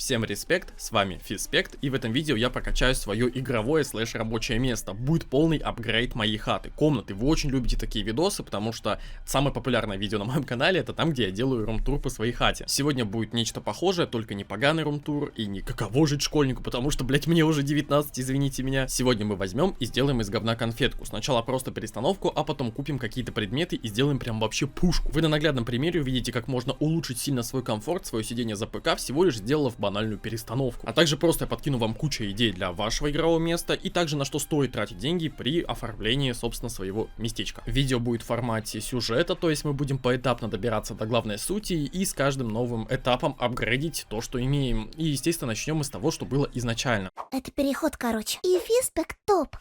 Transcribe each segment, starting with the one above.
Всем респект, с вами Фиспект, и в этом видео я прокачаю свое игровое слэш рабочее место. Будет полный апгрейд моей хаты, комнаты. Вы очень любите такие видосы, потому что самое популярное видео на моем канале это там, где я делаю рум-тур по своей хате. Сегодня будет нечто похожее, только не поганый рум-тур и не каково жить школьнику, потому что, блять, мне уже 19, извините меня. Сегодня мы возьмем и сделаем из говна конфетку. Сначала просто перестановку, а потом купим какие-то предметы и сделаем прям вообще пушку. Вы на наглядном примере увидите, как можно улучшить сильно свой комфорт, свое сидение за ПК, всего лишь сделав банальную перестановку. А также просто я подкину вам кучу идей для вашего игрового места и также на что стоит тратить деньги при оформлении, собственно, своего местечка. Видео будет в формате сюжета, то есть мы будем поэтапно добираться до главной сути и с каждым новым этапом апгрейдить то, что имеем. И, естественно, начнем мы с того, что было изначально. Это переход, короче. И Фиспект топ.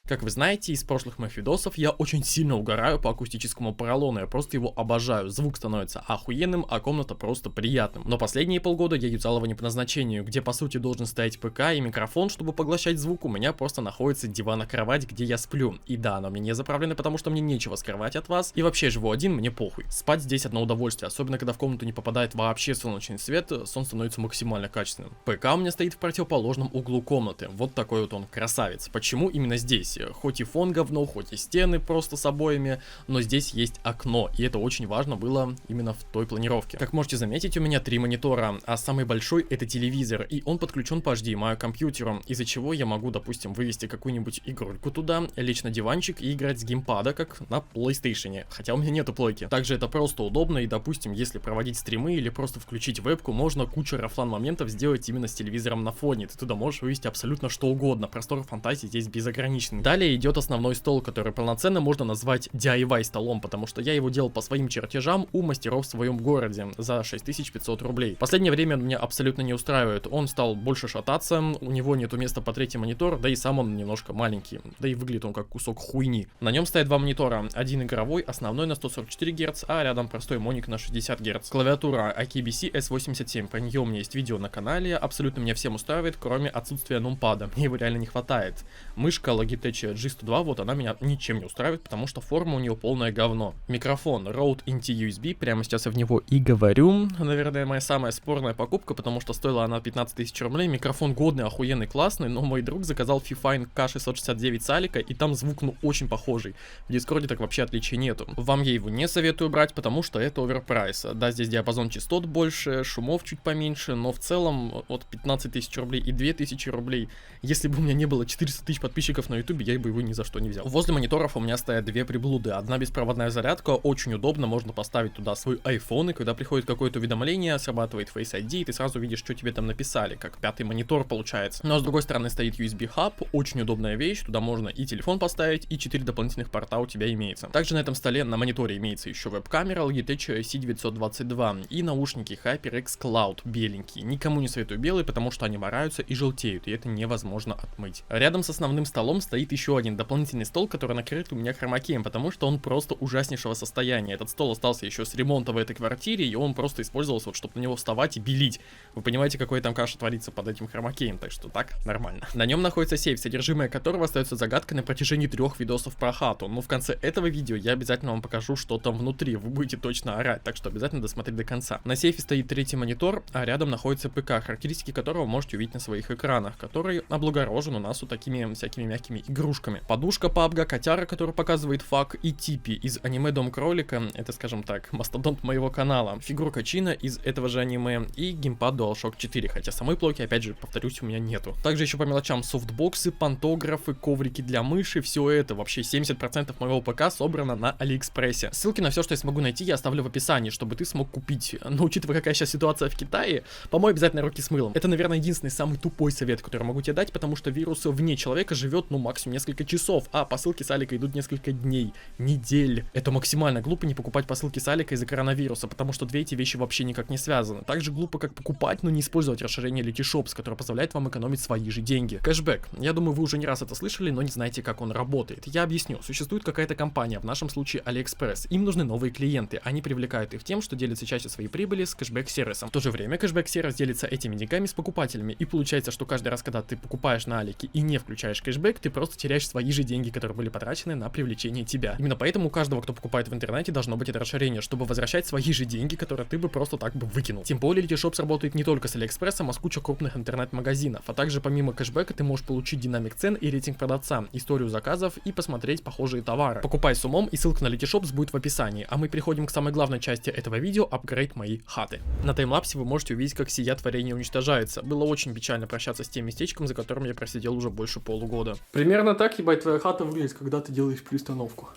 Как вы знаете, из прошлых моих видосов я очень сильно угораю по акустическому поролону, я просто его обожаю. Звук становится охуенным, а комната просто приятным. Но последние полгода я юзал его не по назначению, где по сути должен стоять ПК и микрофон, чтобы поглощать звук. У меня просто находится диван-кровать, где я сплю. И да, она мне не заправлена, потому что мне нечего скрывать от вас. И вообще живу один, мне похуй. Спать здесь одно удовольствие, особенно когда в комнату не попадает вообще солнечный свет, сон становится максимально качественным. ПК у меня стоит в противоположном углу комнаты. Вот такой вот он красавец. Почему именно здесь? Хоть и фон говно, хоть и стены просто с обоями, но здесь есть окно, и это очень важно было именно в той планировке. Как можете заметить, у меня 3 монитора, а самый большой это телевизор, и он подключен по HDMI компьютеру, из-за чего я могу, допустим, вывести какую-нибудь игрульку туда, лечь на диванчик и играть с геймпада, как на PlayStation, хотя у меня нету плойки. Также это просто удобно, и, допустим, если проводить стримы или просто включить вебку, можно кучу рафлан моментов сделать именно с телевизором на фоне, ты туда можешь вывести абсолютно что угодно, простор фантазии здесь безограниченный. Далее идет основной стол, который полноценно можно назвать DIY столом, потому что я его делал по своим чертежам у мастеров в своем городе за 6500 рублей. В последнее время он меня абсолютно не устраивает, он стал больше шататься, у него нету места по третий монитор, да и сам он немножко маленький, да и выглядит он как кусок хуйни. На нем стоят два монитора, один игровой, основной на 144 Гц, а рядом простой моник на 60 Гц. Клавиатура AKBC S87, про нее у меня есть видео на канале, абсолютно меня всем устраивает, кроме отсутствия нумпада, мне его реально не хватает. Мышка Logitech G102, вот она меня ничем не устраивает, потому что форма у нее полное говно. Микрофон Rode NT USB, прямо сейчас я в него и говорю. Наверное, моя самая спорная покупка, потому что стоила она 15 тысяч рублей. Микрофон годный, охуенный, классный, но мой друг заказал Fifine K669 с Алика, и там звук, ну, очень похожий. В Дискорде так вообще отличий нету. Вам я его не советую брать, потому что это оверпрайс. Да, здесь диапазон частот больше, шумов чуть поменьше, но в целом от 15 тысяч рублей и 2000 рублей, если бы у меня не было 400 тысяч подписчиков на ютубе, я бы его ни за что не взял. Возле мониторов у меня стоят две приблуды. Одна беспроводная зарядка, очень удобно, можно поставить туда свой iPhone, и когда приходит какое-то уведомление, срабатывает Face ID, и ты сразу видишь, что тебе там написали, как пятый монитор получается. Но с другой стороны стоит USB хаб, очень удобная вещь, туда можно и телефон поставить, и 4 дополнительных порта у тебя имеется. Также на этом столе на мониторе имеется еще веб-камера Logitech C922 и наушники HyperX Cloud беленькие. Никому не советую белые, потому что они мораются и желтеют, и это невозможно отмыть. Рядом с основным столом стоит еще один дополнительный стол, который накрыт у меня хромакеем, потому что он просто ужаснейшего состояния. Этот стол остался еще с ремонта в этой квартире, и он просто использовался, вот, чтобы на него вставать и белить. Вы понимаете, какой там каша творится под этим хромакеем, так что так, нормально. На нем находится сейф, содержимое которого остается загадкой на протяжении 3 видосов про хату. Но в конце этого видео я обязательно вам покажу, что там внутри, вы будете точно орать, так что обязательно досмотреть до конца. На сейфе стоит третий монитор, а рядом находится ПК, характеристики которого можете увидеть на своих экранах, который облагорожен у нас вот такими всякими мягкими игрушками. Подушка PUBG, котяра, который показывает фак, и Типи из аниме Дом кролика, это, скажем так, мастодонт моего канала, фигурка Чина из этого же аниме и геймпад DualShock 4, хотя самой плойки, опять же, повторюсь, у меня нету. Также еще по мелочам софтбоксы, пантографы, коврики для мыши, все это, вообще 70% моего ПК собрано на Алиэкспрессе. Ссылки на все, что я смогу найти, я оставлю в описании, чтобы ты смог купить. Но учитывая, какая сейчас ситуация в Китае, помой обязательно руки с мылом. Это, наверное, единственный самый тупой совет, который могу тебе дать, потому что вирус вне человека живет, ну, максимум несколько часов, а посылки с Алика идут несколько дней, недель. Это максимально глупо не покупать посылки с Алика из-за коронавируса, потому что две эти вещи вообще никак не связаны. Также глупо как покупать, но не использовать расширение Letyshops, которое позволяет вам экономить свои же деньги. Кэшбэк. Я думаю, вы уже не раз это слышали, но не знаете, как он работает. Я объясню. Существует какая-то компания, в нашем случае AliExpress. Им нужны новые клиенты. Они привлекают их тем, что делятся частью своей прибыли с кэшбэк-сервисом. В то же время кэшбэк-сервис делится этими деньгами с покупателями. И получается, что каждый раз, когда ты покупаешь на Алике и не включаешь кэшбэк, ты просто потеряешь свои же деньги, которые были потрачены на привлечение тебя. Именно поэтому у каждого, кто покупает в интернете, должно быть это расширение, чтобы возвращать свои же деньги, которые ты бы просто так бы выкинул. Тем более Letyshops работает не только с Алиэкспрессом, а с кучей крупных интернет-магазинов. А также помимо кэшбэка ты можешь получить динамик цен и рейтинг продавца, историю заказов и посмотреть похожие товары. Покупай с умом, и ссылка на Letyshops будет в описании. А мы переходим к самой главной части этого видео — апгрейд моей хаты. На таймлапсе вы можете увидеть, как сия творение уничтожается. Было очень печально прощаться с тем местечком, за которым я просидел уже больше полугода. Примерно так, ебать, твоя хата выглядит, когда ты делаешь перестановку.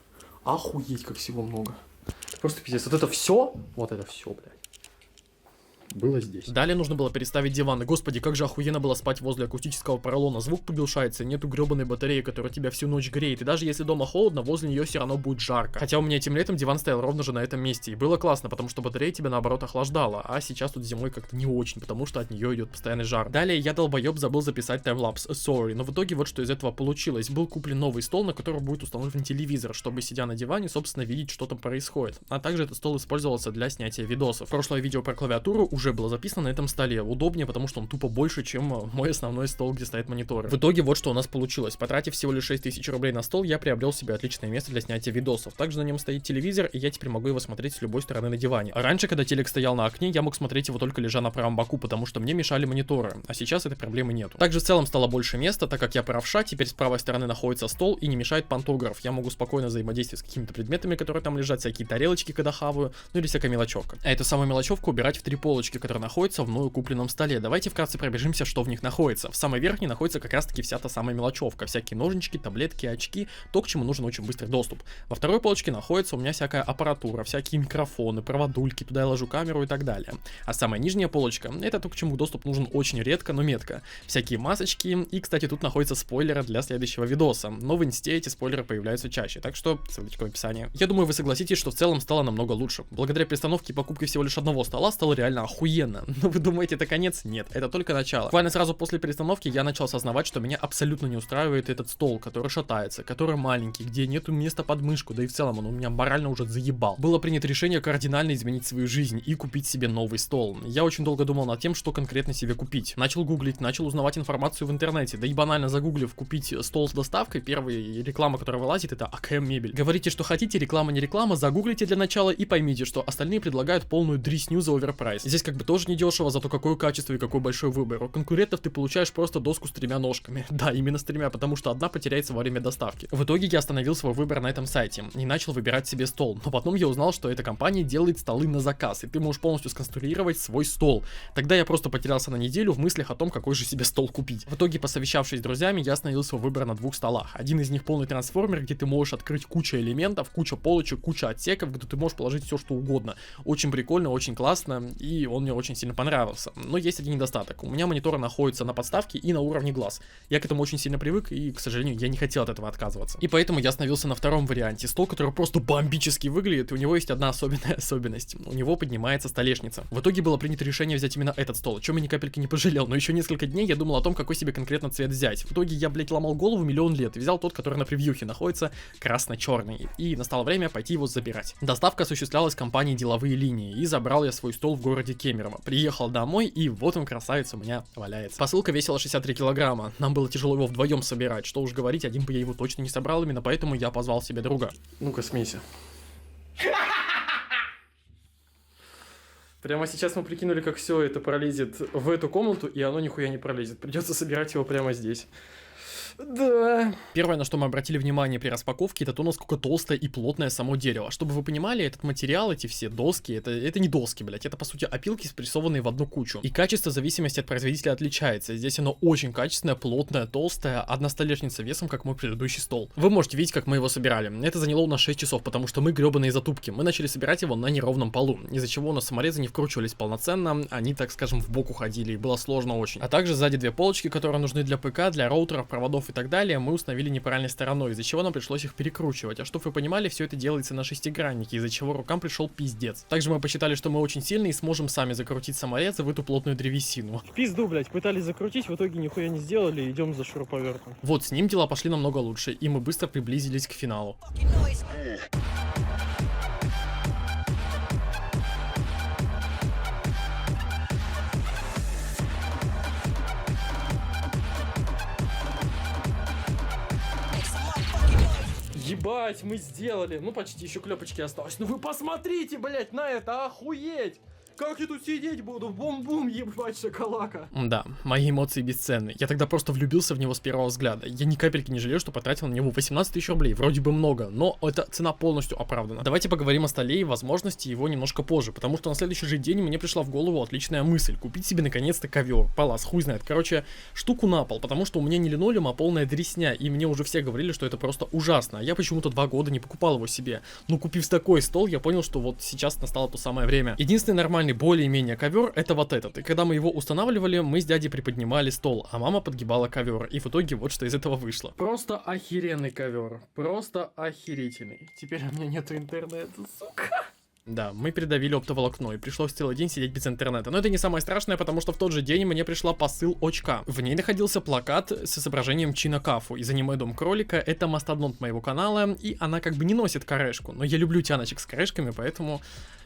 Охуеть, как всего много. Просто пиздец. Вот это все, блядь, было здесь. Далее нужно было переставить диваны. Господи, как же охуенно было спать возле акустического поролона. Звук приглушается, нету гребаной батареи, которая тебя всю ночь греет. И даже если дома холодно, возле нее все равно будет жарко. Хотя у меня этим летом диван стоял ровно же на этом месте. И было классно, потому что батарея тебя наоборот охлаждала. А сейчас тут зимой как-то не очень, потому что от нее идет постоянный жар. Далее я, долбоеб, забыл записать таймлапс. Sorry. Но в итоге вот что из этого получилось. Был куплен новый стол, на который будет установлен телевизор, чтобы, сидя на диване, собственно, видеть, что там происходит. А также этот стол использовался для снятия видосов. Прошлое видео про клавиатуру уже было записано на этом столе. Удобнее, потому что он тупо больше, чем мой основной стол, где стоят мониторы. В итоге вот что у нас получилось. Потратив всего лишь 6000 рублей на стол, я приобрел себе отличное место для снятия видосов. Также на нем стоит телевизор, и я теперь могу его смотреть с любой стороны на диване. Раньше, когда телек стоял на окне, я мог смотреть его только лежа на правом боку, потому что мне мешали мониторы. А сейчас этой проблемы нету. Также в целом стало больше места, так как я правша, теперь с правой стороны находится стол и не мешает пантограф. Я могу спокойно взаимодействовать с какими-то предметами, которые там лежат, всякие тарелочки, когда хаваю, ну или всякая мелочевка. А эту самую мелочевку убирать в 3 полочки, которые находятся в мною купленном столе. Давайте вкратце пробежимся, что в них находится. В самой верхней находится как раз таки вся та самая мелочевка. Всякие ножнички, таблетки, очки, то, к чему нужен очень быстрый доступ. Во второй полочке находится у меня всякая аппаратура, всякие микрофоны, проводульки, туда я ложу камеру и так далее. А самая нижняя полочка — это то, к чему доступ нужен очень редко, но метко. Всякие масочки, и, кстати, тут находятся спойлеры для следующего видоса. Но в инсте эти спойлеры появляются чаще, так что ссылочка в описании. Я думаю, вы согласитесь, что в целом стало намного лучше. Благодаря перестановке и покупке всего лишь одного стола стало реально охуенно. Но вы думаете, это конец? Нет, это только начало. Буквально сразу после перестановки я начал осознавать, что меня абсолютно не устраивает этот стол, который шатается, который маленький, где нету места под мышку, да и в целом он у меня морально уже заебал. Было принято решение кардинально изменить свою жизнь и купить себе новый стол. Я очень долго думал над тем, что конкретно себе купить. Начал гуглить, начал узнавать информацию в интернете, да и банально загуглив купить стол с доставкой, первая реклама, которая вылазит, это АКМ мебель. Говорите, что хотите, реклама не реклама, загуглите для начала и поймите, что остальные предлагают полную дресню за оверпрайс. Здесь как бы тоже не дешево, зато какое качество и какой большой выбор. У конкурентов ты получаешь просто доску с 3 ножками. Да, именно с 3, потому что одна потеряется во время доставки. В итоге я остановил свой выбор на этом сайте и начал выбирать себе стол. Но потом я узнал, что эта компания делает столы на заказ, и ты можешь полностью сконструировать свой стол. Тогда я просто потерялся на неделю в мыслях о том, какой же себе стол купить. В итоге, посовещавшись с друзьями, я остановил свой выбор на 2 столах. Один из них полный трансформер, где ты можешь открыть кучу элементов, куча полочек, куча отсеков, где ты можешь положить все, что угодно. Очень прикольно, очень классно, и он мне очень сильно понравился. Но есть один недостаток. У меня мониторы находятся на подставке и на уровне глаз. Я к этому очень сильно привык, и, к сожалению, я не хотел от этого отказываться. И поэтому я остановился на втором варианте. Стол, который просто бомбически выглядит, и у него есть одна особенная особенность. У него поднимается столешница. В итоге было принято решение взять именно этот стол, о чем я ни капельки не пожалел. Но еще несколько дней я думал о том, какой себе конкретно цвет взять. В итоге я, блять, ломал голову миллион лет и взял тот, который на превьюхе находится, красно-черный. И настало время пойти его забирать. Доставка осуществлялась компанией «Деловые линии», и забрал я свой стол в городе Кемерово. Приехал домой, и вот он, красавец, у меня валяется. Посылка весила 63 килограмма. Нам было тяжело его вдвоем собирать. Что уж говорить, один бы я его точно не собрал, именно поэтому я позвал себе друга. Ну-ка, смейся. Прямо сейчас мы прикинули, как все это пролезет в эту комнату, и оно нихуя не пролезет. Придется собирать его прямо здесь. Да. Первое, на что мы обратили внимание при распаковке, это то, насколько толстое и плотное само дерево. Чтобы вы понимали, этот материал, эти все доски, это не доски, блять, это по сути опилки, спрессованные в одну кучу. И качество в зависимости от производителя отличается. Здесь оно очень качественное, плотное, толстое, одна столешница весом, как мой предыдущий стол. Вы можете видеть, как мы его собирали. Это заняло у нас 6 часов, потому что мы гребаные затупки. Мы начали собирать его на неровном полу, из-за чего у нас саморезы не вкручивались полноценно, они, так скажем, в бок уходили, и было сложно очень. А также сзади 2 полочки, которые нужны для ПК, для роутеров, проводов и так далее, мы установили неправильной стороной, из-за чего нам пришлось их перекручивать. А чтобы вы понимали, все это делается на шестиграннике, из-за чего рукам пришел пиздец. Также мы посчитали, что мы очень сильны и сможем сами закрутить саморезы в эту плотную древесину. В пизду, блять, пытались закрутить, в итоге нихуя не сделали, идем за шуруповертом. Вот, с ним дела пошли намного лучше, и мы быстро приблизились к финалу. Ебать, мы сделали. Ну, почти, еще клепочки осталось. Ну вы посмотрите, блять, на это, охуеть! Как я тут сидеть буду? Бум-бум, ебать, шоколака. Да, мои эмоции бесценны. Я тогда просто влюбился в него с первого взгляда. Я ни капельки не жалею, что потратил на него 18 тысяч рублей. Вроде бы много, но эта цена полностью оправдана. Давайте поговорим о столе и возможности его немножко позже, потому что на следующий же день мне пришла в голову отличная мысль. Купить себе наконец-то ковер. Палас, хуй знает. Короче, штуку на пол, потому что у меня не линолеум, а полная дресня. И мне уже все говорили, что это просто ужасно. А я почему-то 2 года не покупал его себе. Но купив такой стол, я понял, что вот сейчас настало то самое время. Единственный нормальный более-менее ковер это вот этот. И когда мы его устанавливали, мы с дядей приподнимали стол, а мама подгибала ковер. И в итоге вот что из этого вышло. Просто охеренный ковер. Просто охерительный. Теперь у меня нет интернета, сука. Да, мы передавили оптоволокно, и пришлось целый день сидеть без интернета. Но это не самое страшное, потому что в тот же день мне пришла посыл очка. В ней находился плакат с изображением Чина Кафу из аниме Дом Кролика. Это мастодонт моего канала, и она как бы не носит корешку. Но я люблю тяночек с корешками, поэтому...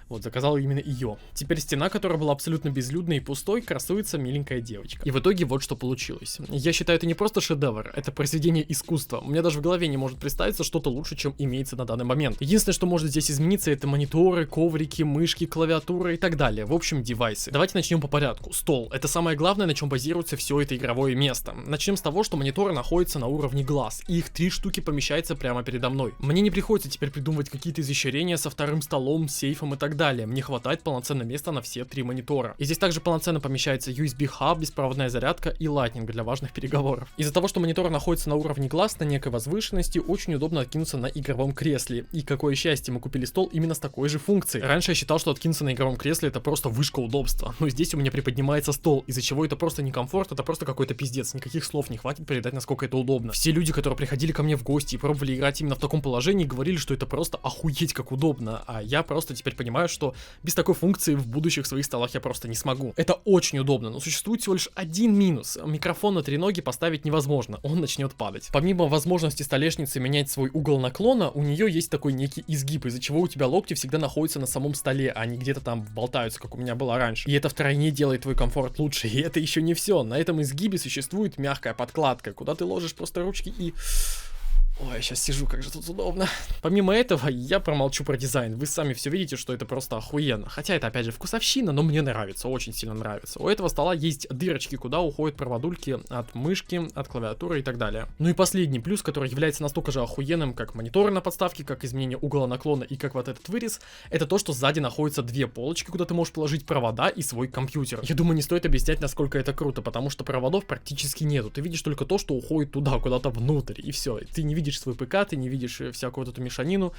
Вот, заказал именно ее. Теперь стена, которая была абсолютно безлюдной и пустой, красуется миленькая девочка. И в итоге вот что получилось. Я считаю, это не просто шедевр, это произведение искусства. У меня даже в голове не может представиться что-то лучше, чем имеется на данный момент. Единственное, что может здесь измениться, это мониторы, коврики, мышки, клавиатура и так далее. В общем, девайсы. Давайте начнем по порядку. Стол. Это самое главное, на чем базируется все это игровое место. Начнем с того, что мониторы находятся на уровне глаз. И их 3 штуки помещается прямо передо мной. Мне не приходится теперь придумывать какие-то изощрения со вторым столом, сейфом и так далее. Мне хватает полноценного места на все 3 монитора. И здесь также полноценно помещается USB-хаб, беспроводная зарядка и Lightning для важных переговоров. Из-за того, что монитор находится на уровне глаз на некой возвышенности, очень удобно откинуться на игровом кресле. И какое счастье, мы купили стол именно с такой же функцией. Раньше я считал, что откинуться на игровом кресле это просто вышка удобства. Но здесь у меня приподнимается стол, из-за чего это просто не комфорт, это просто какой-то пиздец. Никаких слов не хватит передать, насколько это удобно. Все люди, которые приходили ко мне в гости и пробовали играть именно в таком положении, говорили, что это просто охуеть как удобно. А я просто теперь понимаю, что без такой функции в будущих своих столах я просто не смогу. Это очень удобно, но существует всего лишь один минус. Микрофон на 3 ноги поставить невозможно, он начнет падать. Помимо возможности столешницы менять свой угол наклона, у нее есть такой некий изгиб, из-за чего у тебя локти всегда находятся на самом столе, а не где-то там болтаются, как у меня было раньше. И это втройне делает твой комфорт лучше. И это еще не все. На этом изгибе существует мягкая подкладка, куда ты ложишь просто ручки и... Ой, я сейчас сижу, как же тут удобно. Помимо этого, я промолчу про дизайн. Вы сами все видите, что это просто охуенно. Хотя это, опять же, вкусовщина, но мне нравится, очень сильно нравится. У этого стола есть дырочки, куда уходят проводульки от мышки, от клавиатуры и так далее. Ну и последний плюс, который является настолько же охуенным, как мониторы на подставке, как изменение угла наклона и как вот этот вырез, это то, что сзади находятся 2 полочки, куда ты можешь положить провода и свой компьютер. Я думаю, не стоит объяснять, насколько это круто, потому что проводов практически нету. Ты видишь только то, что уходит туда, куда-то внутрь, и все. Ты не видишь свой ПК, ты не видишь всякую вот эту мешанину.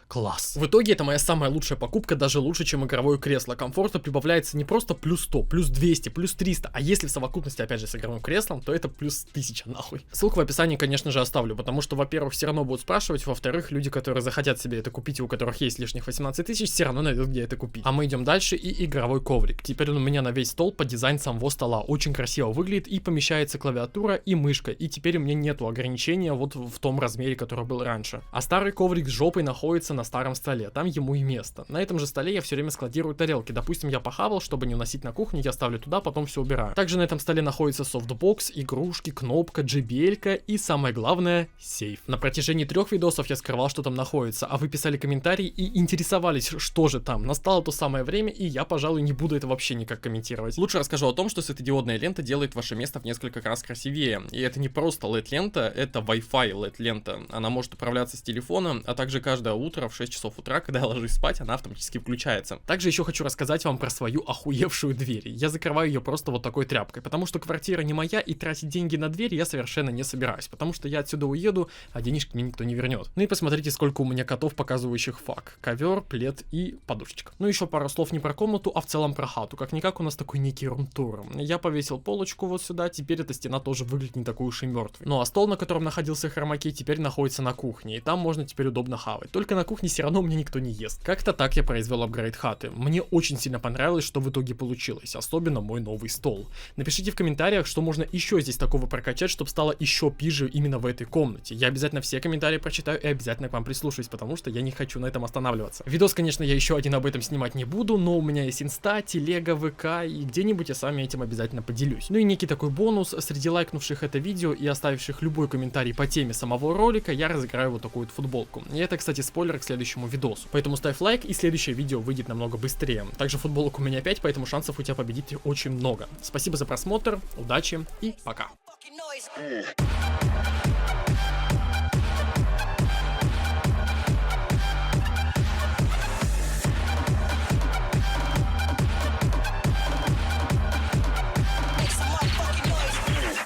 Класс. В итоге это моя самая лучшая покупка, даже лучше, чем игровое кресло. Комфорта прибавляется не просто плюс 100, плюс 200, плюс 300, а если в совокупности, опять же, с игровым креслом, то это плюс 1000, нахуй. Ссылку в описании, конечно же, оставлю, потому что, во-первых, все равно будут спрашивать, во-вторых, люди, которые захотят себе это купить, у которых есть лишних 18 тысяч, все равно найдут, где это купить. А мы идем дальше, и игровой коврик. Теперь он у меня на весь стол под дизайн самого стола. Очень красиво выглядит, и помещается клавиатура и мышка, и теперь у меня нету ограничения вот в том размере, который был раньше. А старый коврик с жопой находится на старом столе. Там ему и место. На этом же столе я все время складирую тарелки. Допустим, я похавал, чтобы не уносить на кухню, я ставлю туда, потом все убираю. Также на этом столе находится софтбокс, игрушки, кнопка, JBL-ка и самое главное, сейф. На протяжении 3 видосов я скрывал, что там находится, а вы писали комментарии и интересовались, что же там. Настало то самое время, и я, пожалуй, не буду это вообще никак комментировать. Лучше расскажу о том, что светодиодная лента делает ваше место в несколько раз красивее. И это не просто LED-лента, это Wi-Fi LED-лента. Она может управляться с телефона, а также каждое утро в 6 часов утра, когда я ложусь спать, она автоматически включается. Также еще хочу рассказать вам про свою охуевшую дверь. Я закрываю ее просто вот такой тряпкой, потому что квартира не моя, и тратить деньги на дверь я совершенно не собираюсь, потому что я отсюда уеду, а денежки мне никто не вернет. Ну и посмотрите, сколько у меня котов, показывающих фак. Ковер, плед и подушечка. Ну еще пару слов не про комнату, а в целом про хату. Как-никак у нас такой некий рум-тур. Я повесил полочку вот сюда, теперь эта стена тоже выглядит не такой уж и мертвой. Ну а стол, на котором находился хромакей, теперь находится на кухне, и там можно теперь удобно хавать. Только на кухне кухне все равно мне никто не ест. Как-то так я произвел апгрейд хаты. Мне очень сильно понравилось, что в итоге получилось, особенно мой новый стол. Напишите в комментариях, что можно еще здесь такого прокачать, чтобы стало еще пизже именно в этой комнате. Я обязательно все комментарии прочитаю и обязательно к вам прислушаюсь, потому что я не хочу на этом останавливаться. Видос, конечно, я еще один об этом снимать не буду, но у меня есть инста, телега, ВК, и где-нибудь я с вами этим обязательно поделюсь. Ну и некий такой бонус: среди лайкнувших это видео и оставивших любой комментарий по теме самого ролика, я разыграю вот такую вот футболку. И это, кстати, спойлер к следующему видосу. Поэтому ставь лайк, и следующее видео выйдет намного быстрее. Также футболок у меня 5, поэтому шансов у тебя победить очень много. Спасибо за просмотр, удачи и пока.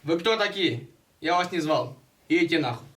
Вы кто такие? Я вас не звал. Идите нахуй.